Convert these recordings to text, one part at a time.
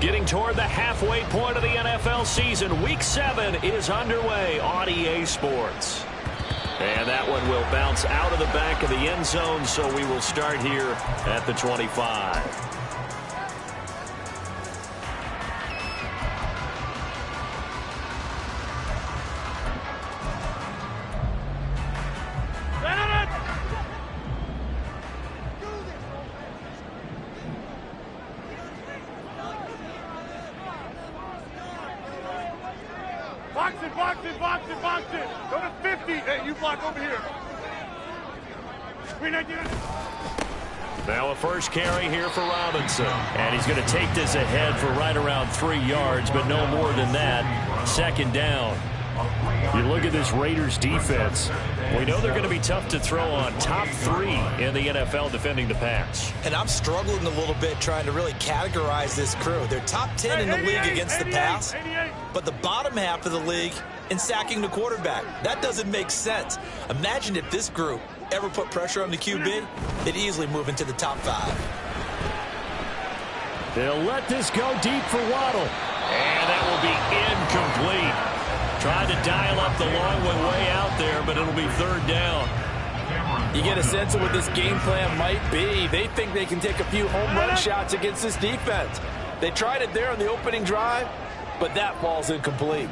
Getting toward the halfway point of the NFL season. Week 7 is underway on EA Sports. And that one will bounce out of the back of the end zone, so we will start here at the 25. Box it. Go to 50. Hey, you block over here. Now a first carry here for Robinson. And he's going to take this ahead for right around 3 yards, but no more than that. Second down. You look at this Raiders defense. We know they're going to be tough to throw on. Top 3 in the NFL defending the pass. And I'm struggling a little bit trying to really categorize this crew. They're top 10 in the league against the pass, but the bottom half of the league in sacking the quarterback. That doesn't make sense. Imagine if this group ever put pressure on the QB, they'd easily move into the top 5. They'll let this go deep for Waddle. And that will be incomplete. Tried to dial up the long one way out there, but it'll be third down. You get a sense of what this game plan might be. They think they can take a few home run shots against this defense. They tried it there on the opening drive, but that falls incomplete.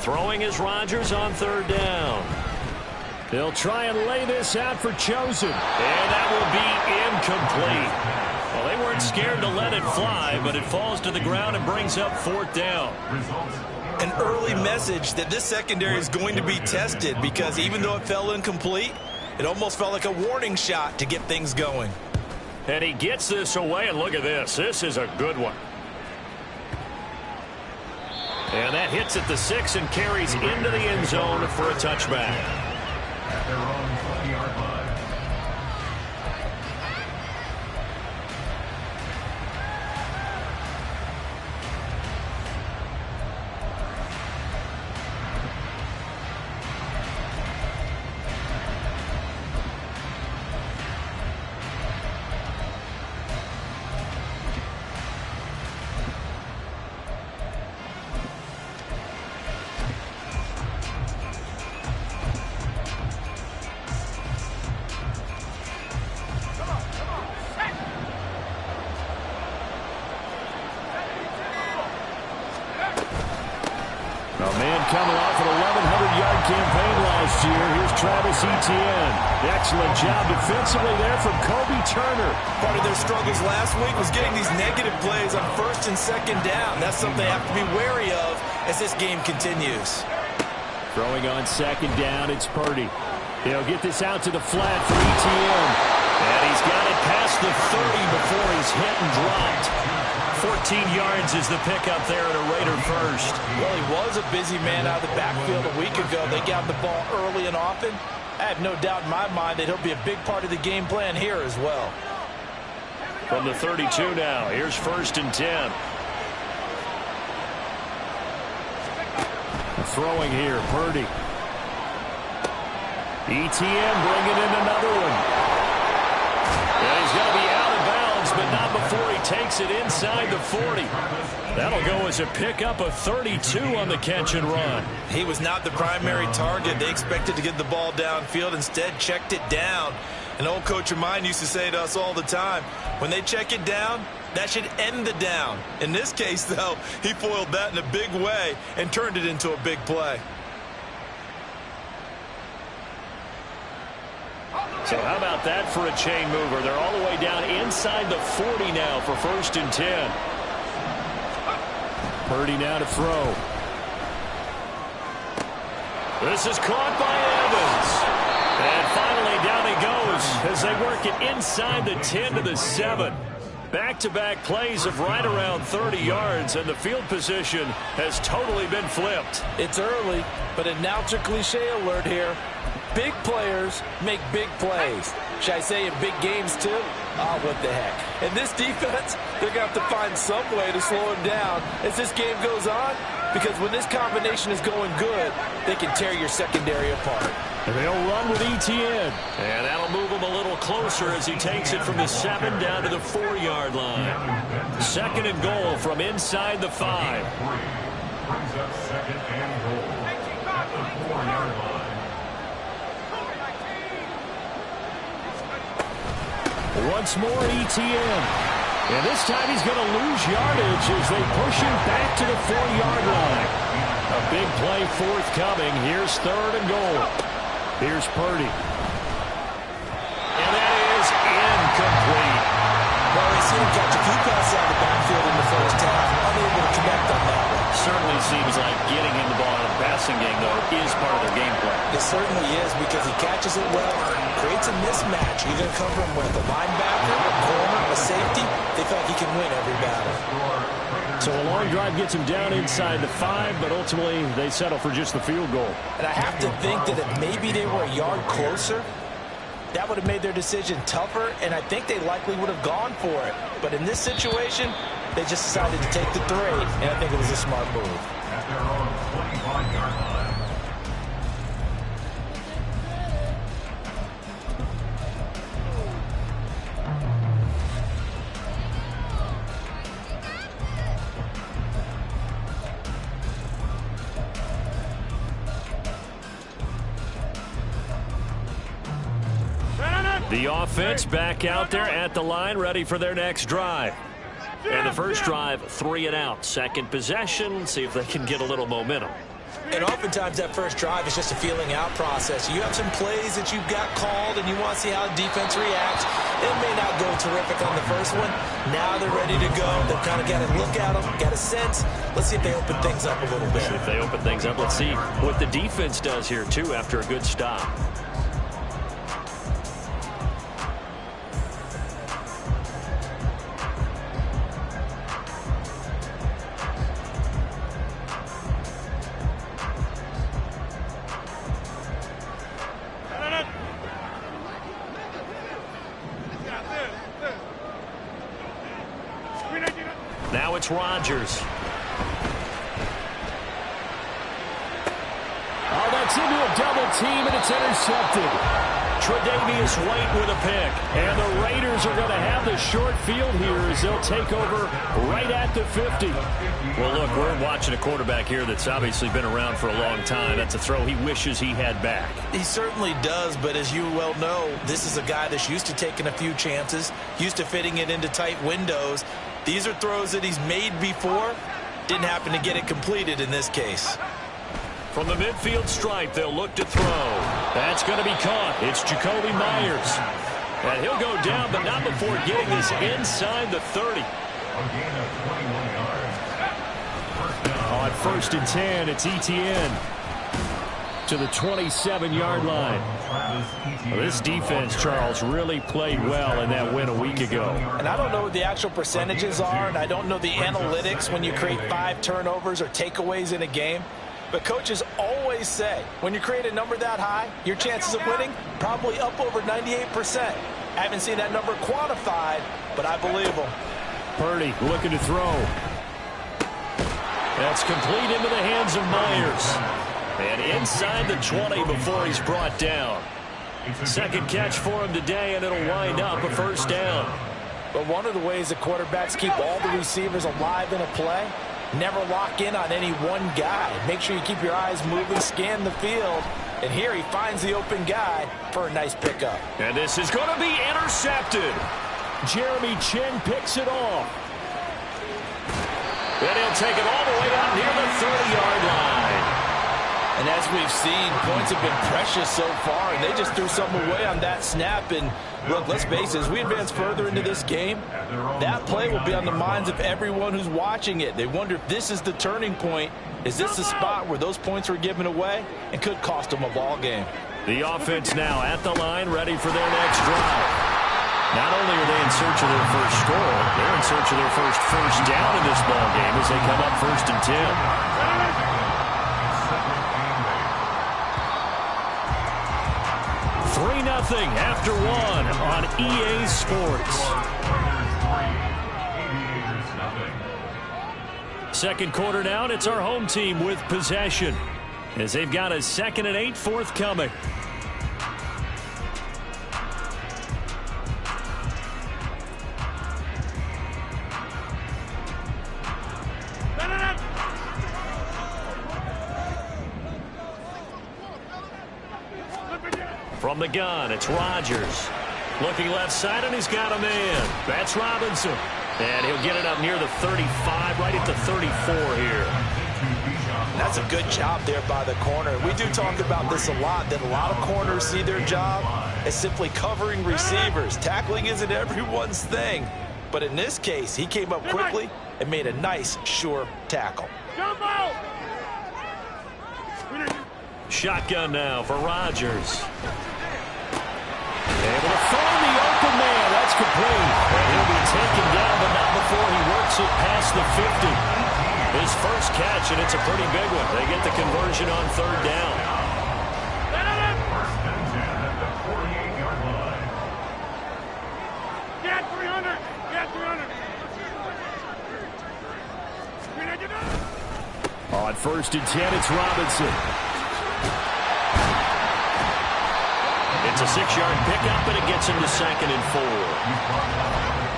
Throwing is Rodgers on third down. They'll try and lay this out for Chosen. And that will be incomplete. Well, they weren't scared to let it fly, but it falls to the ground and brings up fourth down. An early message that this secondary is going to be tested, because even though it fell incomplete, it almost felt like a warning shot to get things going. And he gets this away, and look at this. This is a good one. And that hits at the 6 and carries into the end zone for a touchback. At their own 20-yard line. Coming off an 1,100-yard campaign last year, here's Travis Etienne. Excellent job defensively there from Kobe Turner. Part of their struggles last week was getting these negative plays on first and second down. That's something they have to be wary of as this game continues. Throwing on second down, it's Purdy. He'll get this out to the flat for Etienne. And he's got it past the 30 before he's hit and dropped. 14 yards is the pickup there at a Raider first. Well, he was a busy man out of the backfield a week ago. They got the ball early and often. I have no doubt in my mind that he'll be a big part of the game plan here as well. From the 32 now, here's first and 10. Throwing here, Purdy. Etienne bringing in another one. And he's going to be out of bounds, but not before he takes it inside the 40. That'll go as a pickup of 32 on the catch and run. He was not the primary target. They expected to get the ball downfield. Instead, checked it down. An old coach of mine used to say to us all the time, when they check it down, that should end the down. In this case, though, he foiled that in a big way and turned it into a big play. So how about that for a chain mover? They're all the way down inside the 40 now for first and 10. Purdy now to throw. This is caught by Evans. And finally down he goes as they work it inside the 10 to the 7. Back-to-back plays of right around 30 yards, and the field position has totally been flipped. It's early, but announcer cliche alert here. Big players make big plays. Should I say in big games too? Oh, what the heck. And this defense, they're going to have to find some way to slow him down as this game goes on, because when this combination is going good, they can tear your secondary apart. And they'll run with ETN. And that'll move him a little closer as he takes it from the 7 down to the 4-yard line. Second and goal from inside the 5. Brings up second and goal at the 4-yard line. Once more, ETN. And this time he's going to lose yardage as they push him back to the 4-yard line. A big play forthcoming. Here's third and goal. Here's Purdy. And that is incomplete. Well, they seem to catch a few passes out of the backfield in the first half. Unable to connect on that one. Certainly seems like getting him the ball in the passing game, though, is part of their game plan. It certainly is because he catches it well, creates a mismatch. You're going to cover him with a linebacker, a corner, a safety. They feel like he can win every battle. So a long drive gets him down inside the 5, but ultimately they settle for just the field goal. And I have to think that if maybe they were a yard closer, that would have made their decision tougher, and I think they likely would have gone for it. But in this situation, they just decided to take the 3, and I think it was a smart move. At their own 25-yard line. The offense back out there at the line, ready for their next drive. And the first drive, 3 and out. Second possession, see if they can get a little momentum. And oftentimes that first drive is just a feeling out process. You have some plays that you've got called and you want to see how the defense reacts. It may not go terrific on the first one. Now they're ready to go. They've kind of got to look at them, got a sense. Let's see if they open things up a little bit. See if they open things up. Let's see what the defense does here, too, after a good stop. Now it's Rodgers. Oh, that's into a double team, and it's intercepted. Tre'Davious White with a pick. And the Raiders are going to have the short field here as they'll take over right at the 50. Well, look, we're watching a quarterback here that's obviously been around for a long time. That's a throw he wishes he had back. He certainly does, but as you well know, this is a guy that's used to taking a few chances, used to fitting it into tight windows. These are throws that he's made before. Didn't happen to get it completed in this case. From the midfield stripe, they'll look to throw. That's going to be caught. It's Jacoby Myers. And he'll go down, but not before getting this inside the 30. On 1st and 10, it's ETN to the 27-yard line. Well, this defense, Charles, really played well in that win a week ago. And I don't know what the actual percentages are, and I don't know the analytics when you create 5 turnovers or takeaways in a game. But coaches always say, when you create a number that high, your chances of winning probably up over 98%. I haven't seen that number quantified, but I believe them. Purdy looking to throw. That's complete into the hands of Myers. And inside the 20 before he's brought down. Second catch for him today, and it'll wind up a first down. But one of the ways that quarterbacks keep all the receivers alive in a play, never lock in on any one guy. Make sure you keep your eyes moving, scan the field. And here he finds the open guy for a nice pickup. And this is going to be intercepted. Jeremy Chin picks it off. And he'll take it all the way out near the 30-yard line. And as we've seen, points have been precious so far, and they just threw something away on that snap. And look, let's face it, as we advance further into this game, that play will be on the minds of everyone who's watching it. They wonder if this is the turning point. Is this the spot where those points were given away and could cost them a ball game? The offense now at the line, ready for their next drive. Not only are they in search of their first score, they're in search of their first down in this ball game as they come up 1st and 10. 3-0 after 1 on EA Sports. Second quarter now, and it's our home team with possession as they've got a 2nd and 8 forthcoming. From the gun, it's Rodgers. Looking left side, and he's got a man. That's Robinson. And he'll get it up near the 35, right at the 34 here. That's a good job there by the corner. We do talk about this a lot, that a lot of corners see their job as simply covering receivers. Tackling isn't everyone's thing. But in this case, he came up quickly and made a nice, sure tackle. Shotgun now for Rodgers. Able to find the open man. That's complete. And he'll be taken down, but not before he works it past the 50. His first catch, and it's a pretty big one. They get the conversion on third down. First and 10 at the 48-yard line. Get 300. Get 300. On first and 10, it's Robinson. It's a 6-yard pickup, and it gets him to 2nd and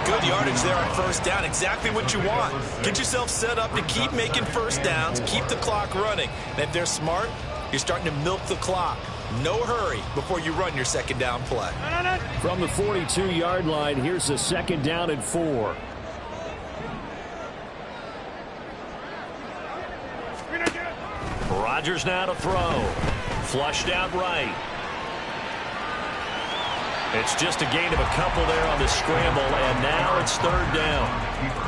4. Good yardage there on first down. Exactly what you want. Get yourself set up to keep making first downs, keep the clock running. And if they're smart, you're starting to milk the clock. No hurry before you run your second down play. From the 42-yard line, here's a 2nd down and 4. Rodgers now to throw. Flushed out right. It's just a gain of a couple there on the scramble, and now it's third down.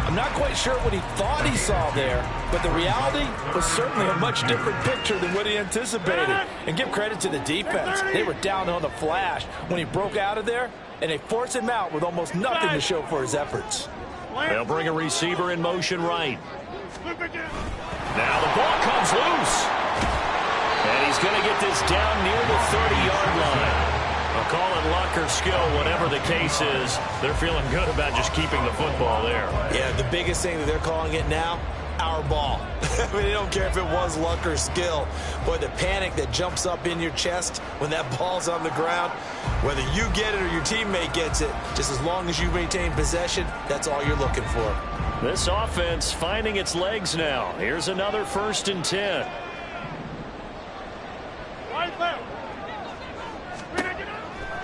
I'm not quite sure what he thought he saw there, but the reality was certainly a much different picture than what he anticipated. And give credit to the defense. They were down on the flash when he broke out of there, and they forced him out with almost nothing to show for his efforts. They'll bring a receiver in motion right. Now the ball comes loose. And he's going to get this down near the 30-yard line. I'll call it luck or skill, whatever the case is. They're feeling good about just keeping the football there. Yeah, the biggest thing that they're calling it now, our ball. I mean, they don't care if it was luck or skill. Boy, the panic that jumps up in your chest when that ball's on the ground, whether you get it or your teammate gets it, just as long as you maintain possession, that's all you're looking for. This offense finding its legs now. Here's another 1st and 10.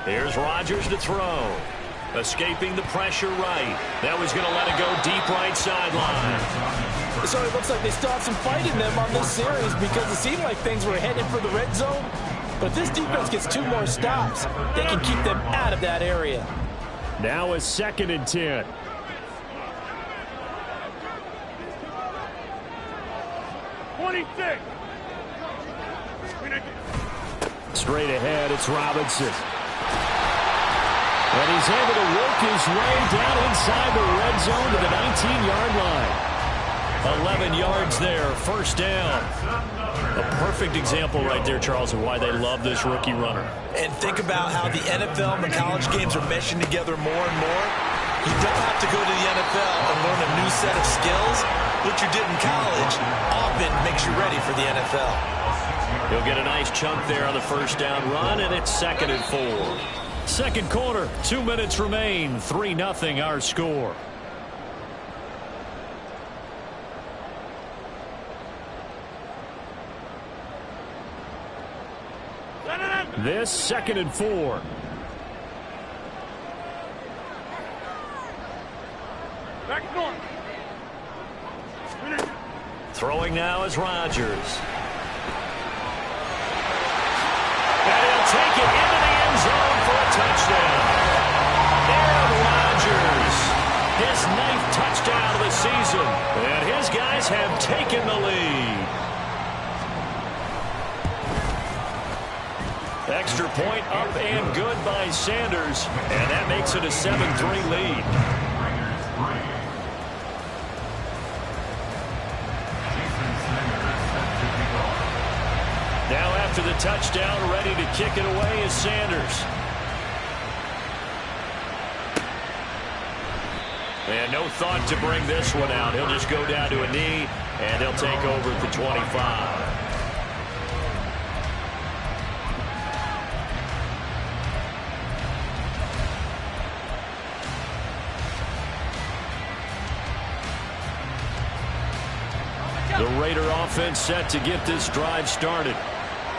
Here's Rodgers to throw. Escaping the pressure right. Now he's going to let it go deep right sideline. So it looks like they still have some fight in them on this series because it seemed like things were headed for the red zone. But if this defense gets 2 more stops, they can keep them out of that area. Now a 2nd and 10. Straight ahead, it's Robinson. And he's able to work his way down inside the red zone to the 19-yard line. 11 yards there, first down. A perfect example right there, Charles, of why they love this rookie runner. And think about how the NFL and the college games are meshing together more and more. You don't have to go to the NFL and learn a new set of skills. What you did in college often makes you ready for the NFL. He'll get a nice chunk there on the first down run, and it's 2nd and 4. Second quarter, 2 minutes remain. 3-0 our score. This 2nd and 4. Throwing now is Rodgers. And he'll take it into the end zone for a touchdown. Aaron Rodgers, his 9th touchdown of the season. And his guys have taken the lead. Extra point up and good by Sanders. And that makes it a 7-3 lead. Now after the touchdown, ready to kick it away is Sanders. And no thought to bring this one out. He'll just go down to a knee, and he'll take over at the 25. The Raider offense set to get this drive started.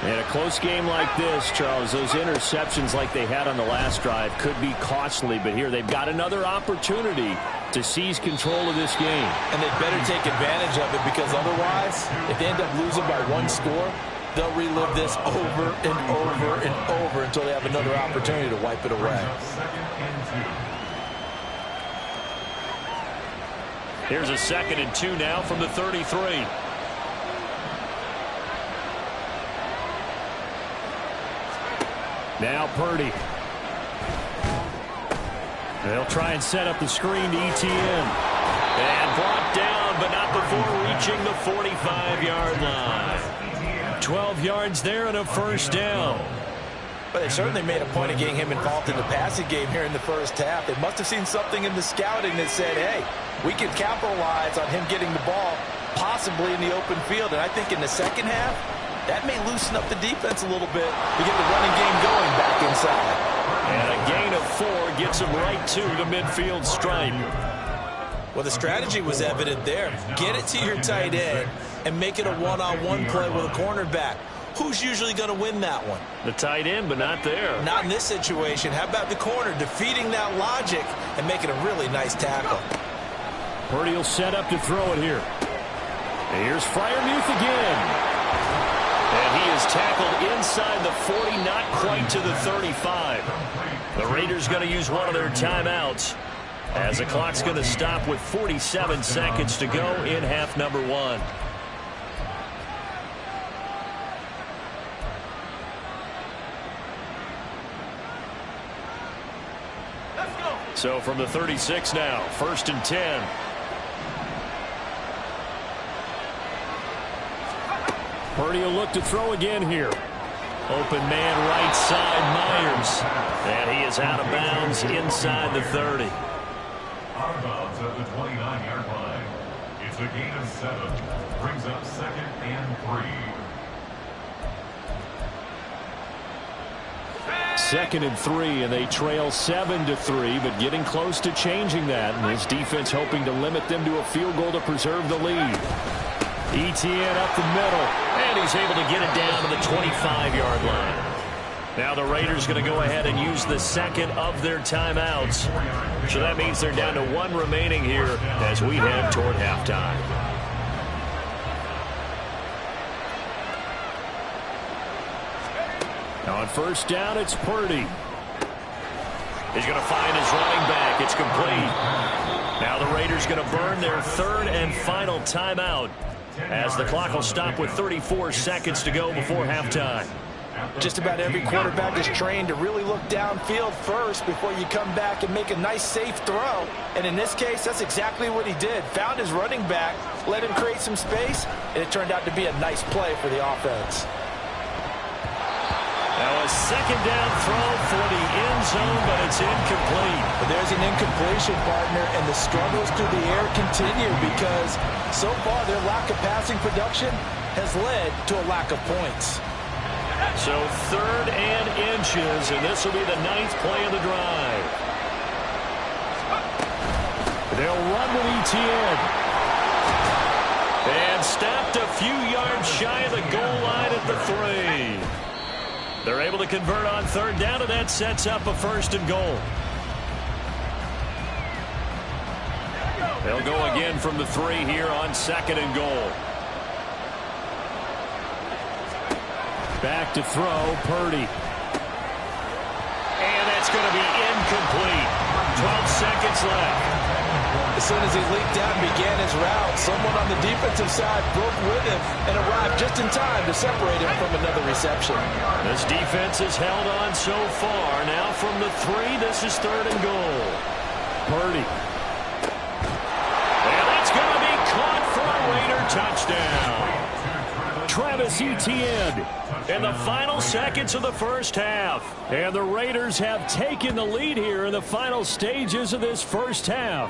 In a close game like this, Charles, those interceptions like they had on the last drive could be costly, but here they've got another opportunity to seize control of this game. And they better take advantage of it, because otherwise, if they end up losing by one score, they'll relive this over and over and over until they have another opportunity to wipe it away. Here's a 2nd and 2 now from the 33. Now Purdy. They'll try and set up the screen to ETN. And brought down, but not before reaching the 45-yard line. 12 yards there and a first down. But they certainly made a point of getting him involved in the passing game here in the first half. They must have seen something in the scouting that said, hey, we can capitalize on him getting the ball possibly in the open field. And I think in the second half, that may loosen up the defense a little bit to get the running game going back inside. And a gain of 4 gets him right to the midfield stripe. Well, the strategy was evident there. Get it to your tight end and make it a one-on-one play with a cornerback. Who's usually going to win that one? The tight end, but not there. Not in this situation. How about the corner defeating that logic and making a really nice tackle? Purdy will set up to throw it here. And here's Freiermuth again. And he is tackled inside the 40, not quite to the 35. The Raiders going to use one of their timeouts, as the clock's going to stop with 47 seconds to go in half number 1. So from the 36 now, 1st and 10. Purdy will look to throw again here. Open man right side, Myers. And he is out of bounds inside the 30. Out of bounds at the 29-yard line. It's a gain of 7. Brings up 2nd and 3. 2nd and 3, and they trail 7-3, but getting close to changing that. And his defense hoping to limit them to a field goal to preserve the lead. ETN up the middle, and he's able to get it down to the 25-yard line. Now the Raiders going to go ahead and use the 2nd of their timeouts. So that means they're down to 1 remaining here as we head toward halftime. On 1st down, it's Purdy. He's going to find his running back. It's complete. Now the Raiders going to burn their 3rd and final timeout, as the clock will stop with 34 seconds to go before halftime. Just about every quarterback is trained to really look downfield first before you come back and make a nice, safe throw. And in this case, that's exactly what he did. Found his running back, let him create some space, and it turned out to be a nice play for the offense. Now a 2nd down throw for the end zone, but it's incomplete. But there's an incompletion, partner, and the struggles through the air continue because so far their lack of passing production has led to a lack of points. So 3rd and inches, and this will be the 9th play of the drive. They'll run with ETN. And stopped a few yards shy of the goal line at the 3. They're able to convert on 3rd down, and that sets up a 1st and goal. They'll go again from the 3 here on 2nd and goal. Back to throw, Purdy. And that's going to be incomplete. 12 seconds left. As soon as he leaped out and began his route, someone on the defensive side broke with him and arrived just in time to separate him from another reception. This defense has held on so far. Now from the 3, this is 3rd and goal. Purdy. And that's going to be caught for a Raider touchdown. Travis Etienne in the final seconds of the first half. And the Raiders have taken the lead here in the final stages of this first half.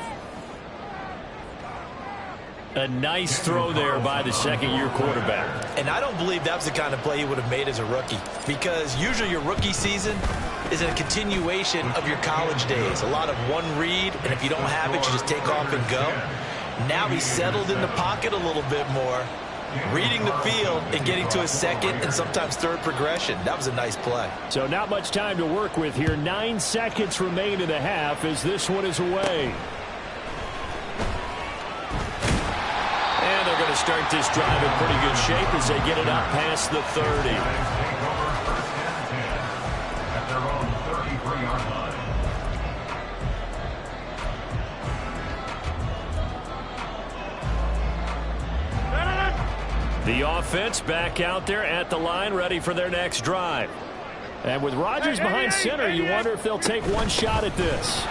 A nice throw there by the 2nd-year quarterback. And I don't believe that was the kind of play he would have made as a rookie, because usually your rookie season is a continuation of your college days. A lot of one read, and if you don't have it, you just take off and go. Now he's settled in the pocket a little bit more, reading the field and getting to a second and sometimes third progression. That was a nice play. So not much time to work with here. 9 seconds remain in the half as this one is away. And they're going to start this drive in pretty good shape as they get it up past the 30. At their own 33-yard line. The offense back out there at the line, ready for their next drive. And with Rodgers behind center, you wonder if they'll take one shot at this.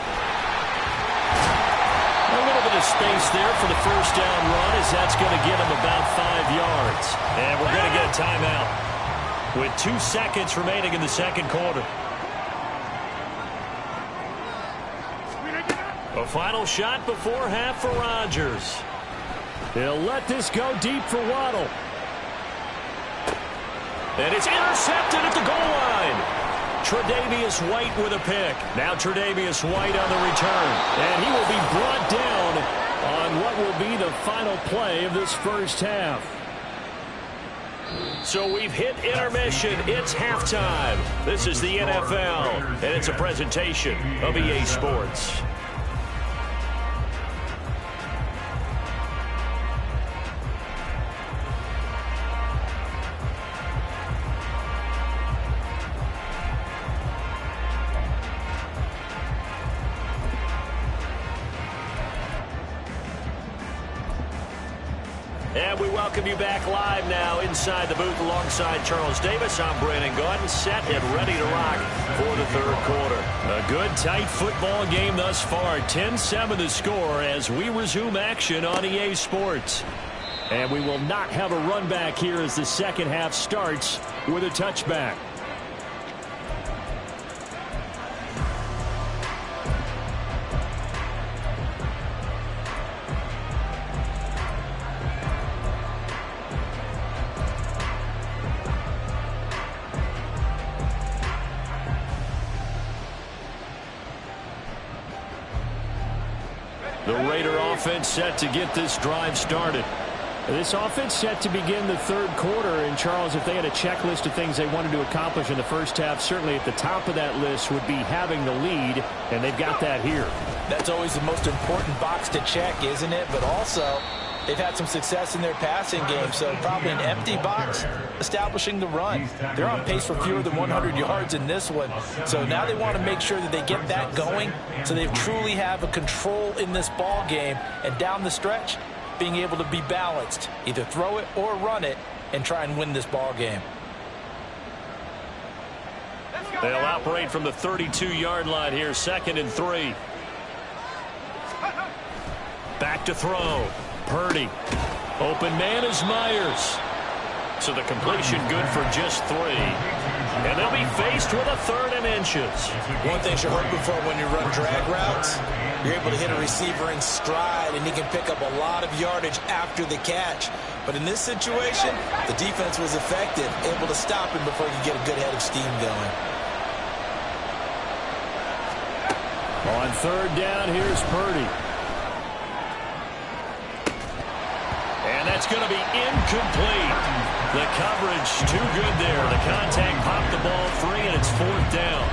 A little bit of space there for the first down run, as that's going to give them about 5 yards. And we're going to get a timeout with 2 seconds remaining in the second quarter. A final shot before half for Rodgers. He'll let this go deep for Waddle. And it's intercepted at the goal line. Tre'Davious White with a pick. Now Tre'Davious White on the return. And he will be brought down on what will be the final play of this first half. So we've hit intermission. It's halftime. This is the NFL, and it's a presentation of EA Sports. And we welcome you back live now inside the booth alongside Charles Davis. I'm Brandon Gaudin, set and ready to rock for the third quarter. A good, tight football game thus far. 10-7 the score as we resume action on EA Sports. And we will not have a run back here as the second half starts with a touchback. The Raider offense set to get this drive started. This offense set to begin the third quarter. And, Charles, if they had a checklist of things they wanted to accomplish in the first half, certainly at the top of that list would be having the lead, and they've got that here. That's always the most important box to check, isn't it? But also, they've had some success in their passing game, so probably an empty box establishing the run. They're on pace for fewer than 100 yards in this one, so now they want to make sure that they get that going so they truly have a control in this ball game, and down the stretch, being able to be balanced, either throw it or run it, and try and win this ball game. They'll operate from the 32-yard line here, 2nd and 3. Back to throw. Purdy. Open man is Myers. So the completion good for just 3. And they'll be faced with a 3rd and inches. One thing you're hoping for when you run drag routes, you're able to hit a receiver in stride, and he can pick up a lot of yardage after the catch. But in this situation, the defense was effective, able to stop him before he could get a good head of steam going. On 3rd down, here's Purdy. And that's going to be incomplete. The coverage too good there. The contact popped the ball free, and it's 4th down.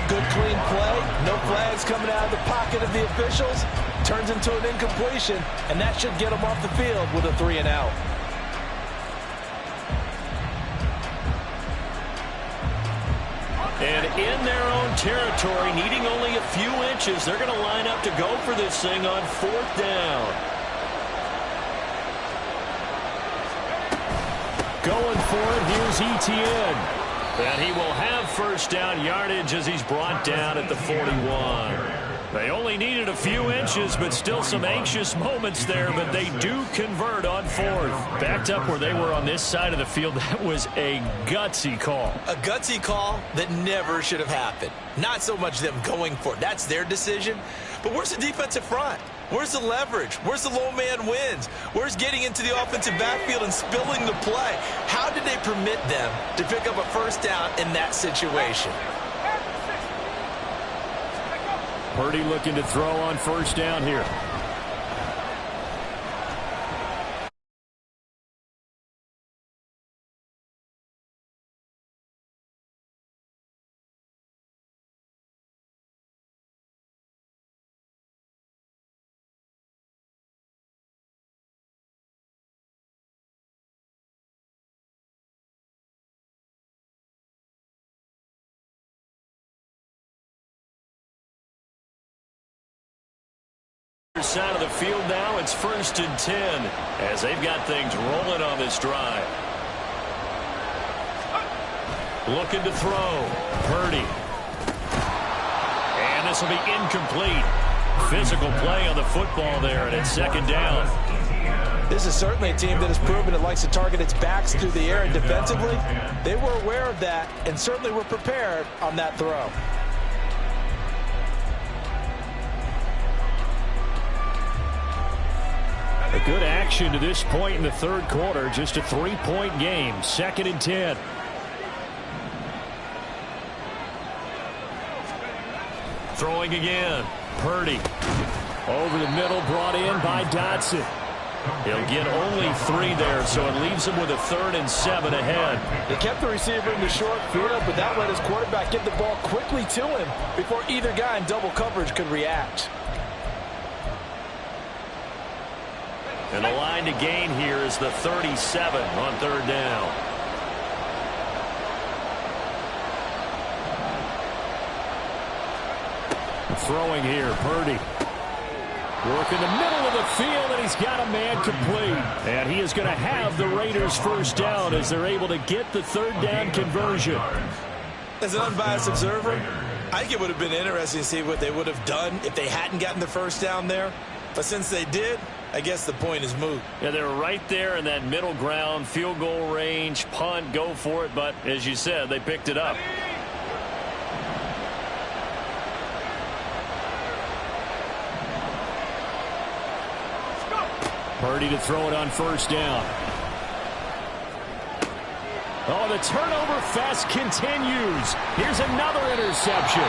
Good, clean play. No flags coming out of the pocket of the officials. Turns into an incompletion, and that should get them off the field with a 3-and-out. And in their own territory, needing only a few inches, they're going to line up to go for this thing on 4th down. Going for it, here's Etienne. And he will have first down yardage as he's brought down at the 41. They only needed a few inches, but still some anxious moments there, but they do convert on 4th. Backed up where they were on this side of the field, that was a gutsy call. A gutsy call that never should have happened. Not so much them going for it. That's their decision. But where's the defensive front? Where's the leverage? Where's the low man wins? Where's getting into the offensive backfield and spilling the play? How did they permit them to pick up a first down in that situation? Purdy looking to throw on 1st down here. Raiders side of the field now. It's 1st and 10 as they've got things rolling on this drive. Looking to throw. Purdy. And this will be incomplete. Physical play on the football there, and it's 2nd down. This is certainly a team that has proven it likes to target its backs through the air, and defensively, they were aware of that and certainly were prepared on that throw. A good action to this point in the 3rd quarter. Just a 3-point game. 2nd and 10. Throwing again. Purdy. Over the middle, brought in by Dotson. He'll get only 3 there, so it leaves him with a 3rd and 7 ahead. They kept the receiver in the short field, but that let his quarterback get the ball quickly to him before either guy in double coverage could react. And the line to gain here is the 37 on 3rd down. Throwing here, Purdy. Work in the middle of the field, and he's got a man complete. And he is going to have the Raiders 1st down as they're able to get the 3rd down conversion. As an unbiased observer, I think it would have been interesting to see what they would have done if they hadn't gotten the 1st down there. But since they did, I guess the point is moot. Yeah, they're right there in that middle ground, field goal range, punt, go for it. But as you said, they picked it up. Purdy to throw it on 1st down. Oh, the turnover fest continues. Here's another interception.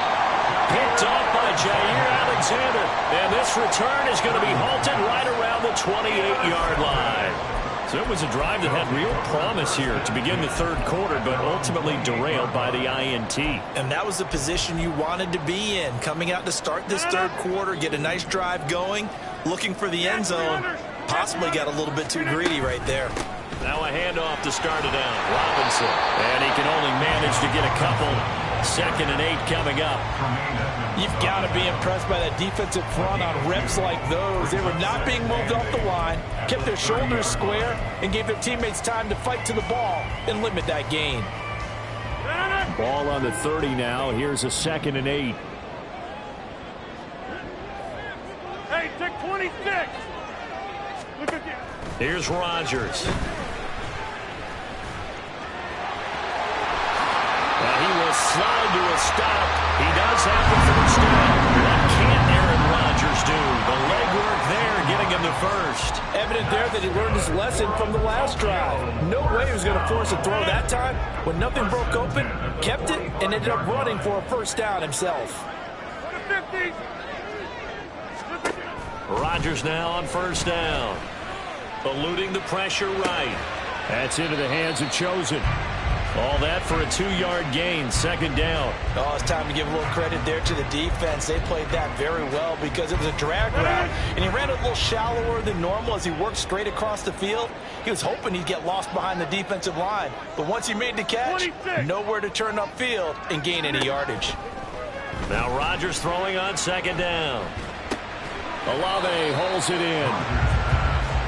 Picked off by Jair Alexander. And this return is going to be halted right around the 28-yard line. So it was a drive that had real promise here to begin the 3rd quarter, but ultimately derailed by the INT. And that was the position you wanted to be in. Coming out to start this 3rd quarter, get a nice drive going, looking for the end zone. Possibly got a little bit too greedy right there. Now a handoff to start it out. Robinson. And he can only manage to get a couple. 2nd and 8 coming up. You've got to be impressed by that defensive front on reps like those. They were not being moved off the line, kept their shoulders square, and gave their teammates time to fight to the ball and limit that gain. Ball on the 30 now. Here's a 2nd and 8. Hey, take 26. Look at you. Here's Rodgers. He will slide to a stop. He does have the 1st down. What can't Aaron Rodgers do? The legwork there getting him the 1st. Evident there that he learned his lesson from the last drive. No way he was going to force a throw that time. When nothing broke open, kept it, and ended up running for a 1st down himself. Rodgers now on 1st down. Eluding the pressure right. That's into the hands of Chosen. All that for a 2-yard gain, 2nd down. Oh, it's time to give a little credit there to the defense. They played that very well because it was a drag route, and he ran a little shallower than normal as he worked straight across the field. He was hoping he'd get lost behind the defensive line, but once he made the catch, nowhere to turn upfield and gain any yardage. Now Rodgers throwing on 2nd down. Olave holds it in.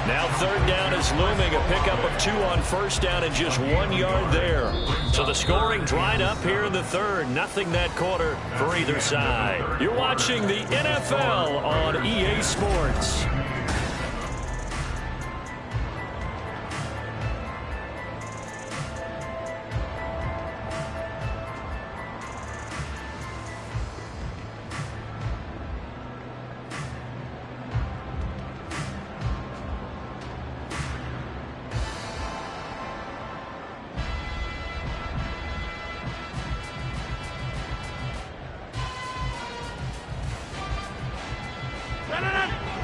Now 3rd down is looming. A pickup of 2 on 1st down and just 1 yard there. So the scoring dried up here in the 3rd. Nothing that quarter for either side. You're watching the NFL on EA Sports.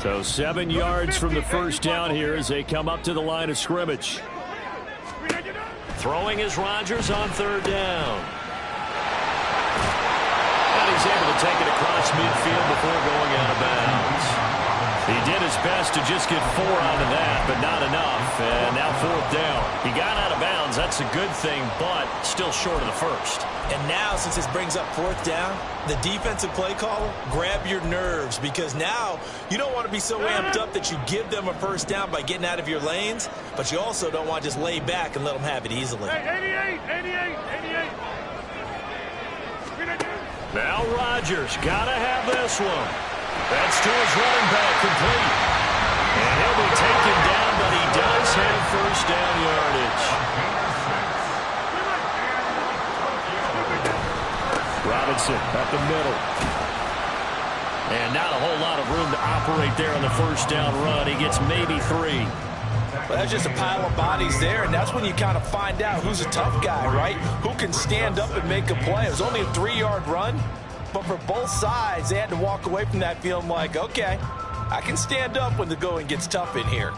So 7 yards from the 1st down here as they come up to the line of scrimmage. Throwing is Rodgers on 3rd down. And he's able to take it across midfield before going out of bounds. He did his best to just get 4 out of that, but not enough. And now 4th down. He got out of bounds. That's a good thing, but still short of the first. And now, since this brings up 4th down, the defensive play caller, grab your nerves, because now you don't want to be so amped up that you give them a first down by getting out of your lanes, but you also don't want to just lay back and let them have it easily. Hey, 88. Now Rodgers got to have this one. That's to his running back, complete. And he'll be taken down, but he does have first down yardage. Robinson at the middle. And not a whole lot of room to operate there on the first down run. He gets maybe 3. Well, that's just a pile of bodies there, and that's when you kind of find out who's a tough guy, right? Who can stand up and make a play. It was only a 3-yard run, but for both sides, they had to walk away from that feeling like, okay, I can stand up when the going gets tough in here.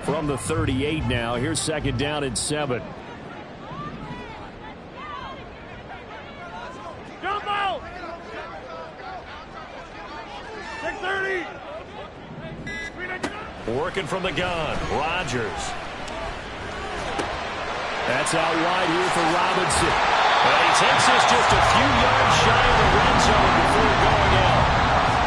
From the 38 now, here's 2nd down and 7. Jump out! 630! Working from the gun, Rodgers. That's out wide here for Robinson. And he takes this just a few yards shy of the red zone before going out.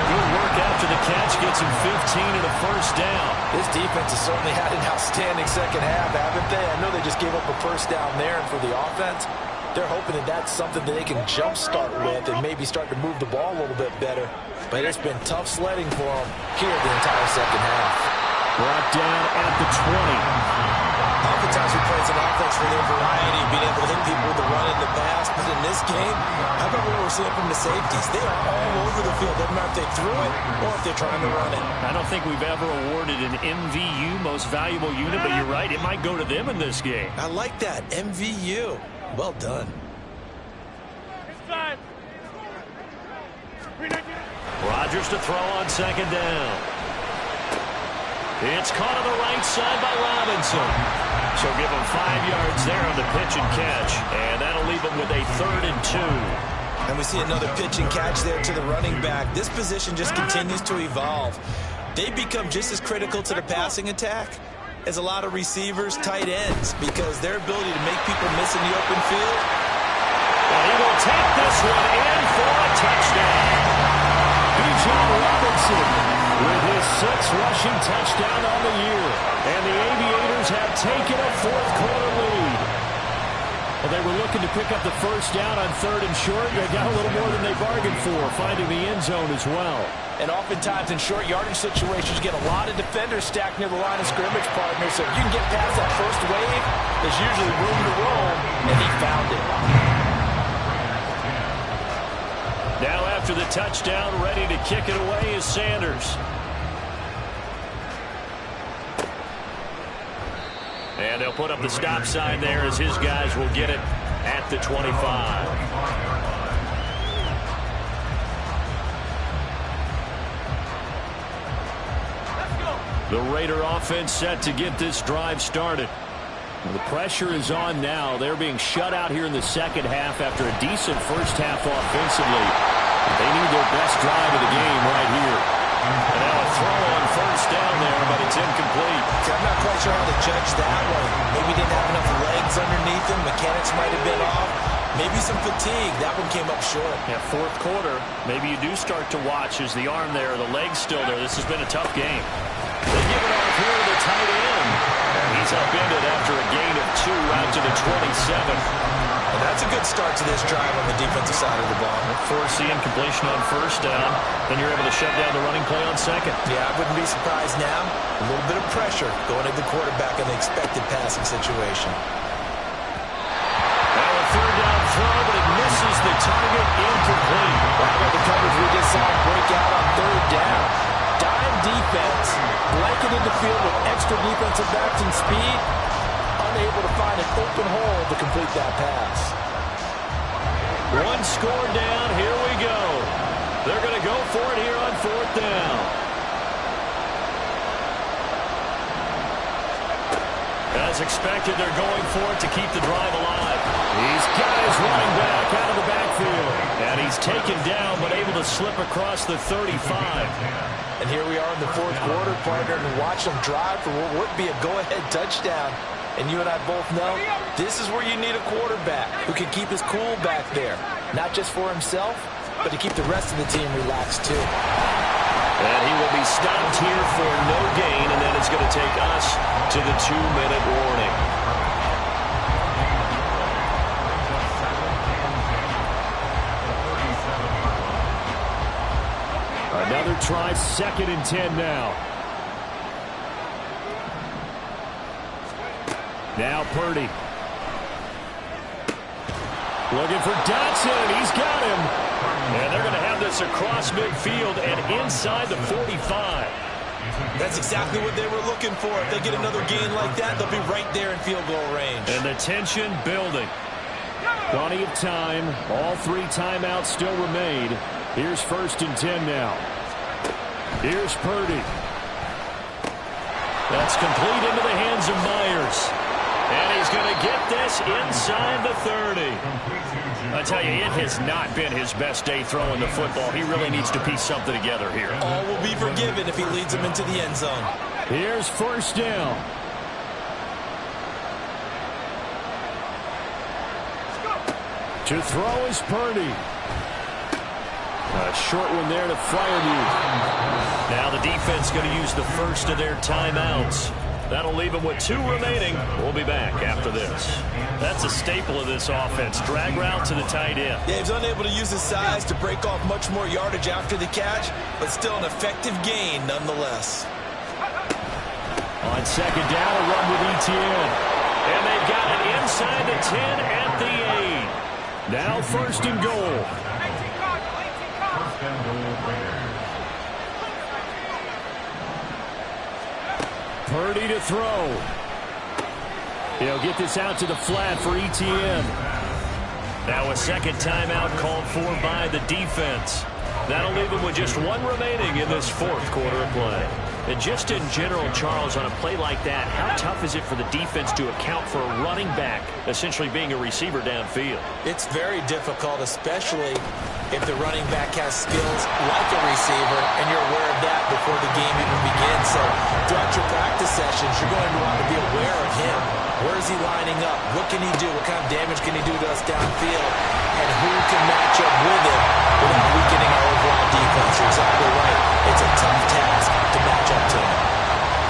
Good work after the catch, gets him 15 and a first down. This defense has certainly had an outstanding second half, haven't they? I know they just gave up a first down there, and for the offense, they're hoping that that's something that they can jumpstart with and maybe start to move the ball a little bit better. But it's been tough sledding for them here the entire second half. Brought down at the 20. Oftentimes we play an offense for their variety, being able to hit people with the run and the pass. But in this game, how about what we're seeing from the safeties? They are all over the field. Doesn't matter if they threw it or if they're trying to run it. I don't think we've ever awarded an MVU, most valuable unit, but you're right, it might go to them in this game. I like that. MVU. Well done. Rodgers to throw on 2nd down. It's caught on the right side by Robinson. So give him 5 yards there on the pitch and catch. And that'll leave him with a 3rd and 2. And we see another pitch and catch there to the running back. This position just continues to evolve. They become just as critical to the passing attack as a lot of receivers, tight ends, because their ability to make people miss in the open field. And he will take this one in for a touchdown. Bijan Robinson with his 6th rushing touchdown on the year. And the Aviators have taken a 4th quarter lead. Well, they were looking to pick up the first down on 3rd and short. They got a little more than they bargained for, finding the end zone as well. And oftentimes in short yardage situations, you get a lot of defenders stacked near the line of scrimmage, partner. So if you can get past that first wave, there's usually room to roam, and he found it. Now after the touchdown, ready to kick it away is Sanders. And they'll put up the stop sign there as his guys will get it at the 25. The Raider offense set to get this drive started. The pressure is on now. They're being shut out here in the second half after a decent first half offensively. They need their best drive of the game right here. And now a throw on first down there, but it's incomplete. See, I'm not quite sure how to judge that one. Maybe didn't have enough legs underneath him. Mechanics might have been off. Maybe some fatigue. That one came up short. Yeah, 4th quarter. Maybe you do start to watch as the arm there, the leg's still there. This has been a tough game. They give it off here to the tight end. And he's upended after a gain of 2 out to the 27. And that's a good start to this drive on the defensive side of the ball. Force the incompletion on first down. Then you're able to shut down the running play on 2nd. Yeah, I wouldn't be surprised now. A little bit of pressure going at the quarterback in the expected passing situation. Now a 3rd down throw, but it misses the target, incomplete. How about the coverage we just saw break out on 3rd down? Dime defense, blanketed the field with extra defensive backs and speed, unable to find an open hole to complete that pass. 1 score down, here we go. They're going to go for it here on 4th down. As expected, they're going for it to keep the drive alive. He's got his running back out of the backfield. And And he's taken down, but able to slip across the 35. And here we are in the fourth quarter, partner, and watch them drive for what would be a go-ahead touchdown. And you and I both know this is where you need a quarterback who can keep his cool back there. Not just for himself, but to keep the rest of the team relaxed too. And he will be stopped here for no gain, and then it's going to take us to the 2-minute warning. Another try, 2nd and 10 now. Now Purdy. Looking for Dotson, and he's got him. And they're going to have this across midfield and inside the 45. That's exactly what they were looking for. If they get another gain like that, they'll be right there in field goal range. And the tension building. Plenty of time. All 3 timeouts still remain. Here's 1st and 10 now. Here's Purdy. That's complete into the hands of Myers. And he's going to get this inside the 30. I tell you, it has not been his best day throwing the football. He really needs to piece something together here. All will be forgiven if he leads them into the end zone. Here's 1st down. To throw is Purdy. A short one there to Freiermuth. Now the defense going to use the first of their timeouts. That'll leave them with 2 remaining. We'll be back after this. That's a staple of this offense. Drag route to the tight end. Yeah, he's unable to use his size to break off much more yardage after the catch, but still an effective gain nonetheless. On 2nd down, a run with Etienne. And they've got it inside the 10 at the 8. Now 1st and goal. 1st and goal, Raiders. Purdy to throw. He'll get this out to the flat for Etienne. Now a 2nd timeout called for by the defense. That'll leave him with just 1 remaining in this 4th quarter of play. And just in general, Charles, on a play like that, how tough is it for the defense to account for a running back essentially being a receiver downfield? It's very difficult, especially if the running back has skills like a receiver, and you're aware of that before the game even begins. So throughout your practice sessions, you're going to want to be aware of him. Where is he lining up? What can he do? What kind of damage can he do to us downfield? And who can match up with him without weakening our overall defense? You're exactly right. It's a tough task to match up to him.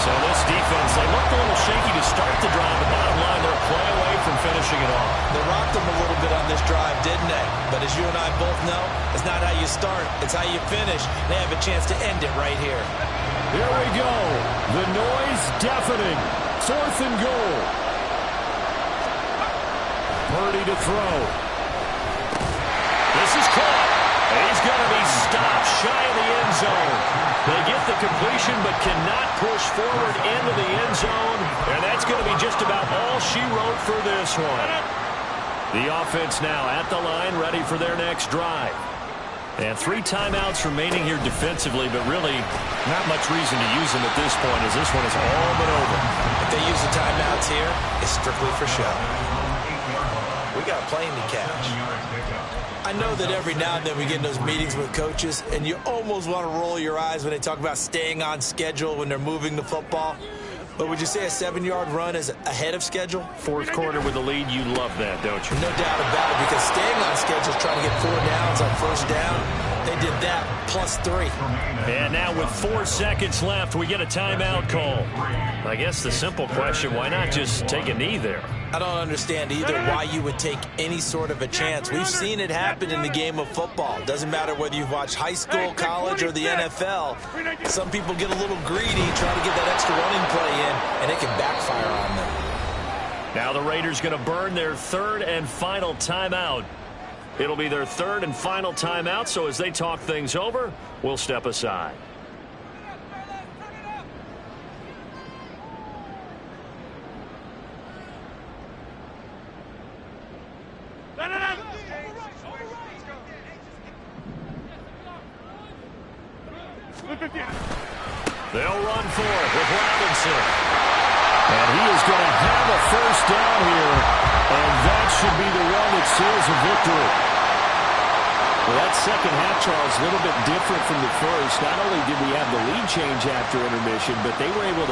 So this defense, they looked a little shaky to start the drive. The bottom line, they're a play away from finishing it off. They rocked them a little bit on this drive, didn't they? But as you and I both know, it's not how you start, it's how you finish. They have a chance to end it right here. Here we go. The noise deafening. 4th and goal. Purdy to throw. This is caught. He's going to be stopped shy of the end zone. They get the completion but cannot push forward into the end zone. And that's going to be just about all she wrote for this one. The offense now at the line, ready for their next drive. And 3 timeouts remaining here defensively, but really not much reason to use them at this point as this one is all but over. If they use the timeouts here, it's strictly for show. We got a plane to catch. I know that every now and then we get in those meetings with coaches, and you almost want to roll your eyes when they talk about staying on schedule when they're moving the football. But would you say a 7-yard run is ahead of schedule? 4th quarter with the lead, you love that, don't you? No doubt about it, because staying on schedule is trying to get 4 downs on 1st down. They did that plus 3. And now with 4 seconds left, we get a timeout call. I guess the simple question, why not just take a knee there? I don't understand either why you would take any sort of a chance. We've seen it happen in the game of football. Doesn't matter whether you've watched high school, college, or the NFL. Some people get a little greedy trying to get that extra running play in, and it can backfire on them. Now the Raiders going to burn their 3rd and final timeout. It'll be their 3rd and final timeout, so as they talk things over, we'll step aside. They'll run for it with Robinson. And he is going to have a 1st down here. And that should be the one that seals a victory. Well, that second half, Charles, a little bit different from the first. Not only did we have the lead change after intermission, but they were able to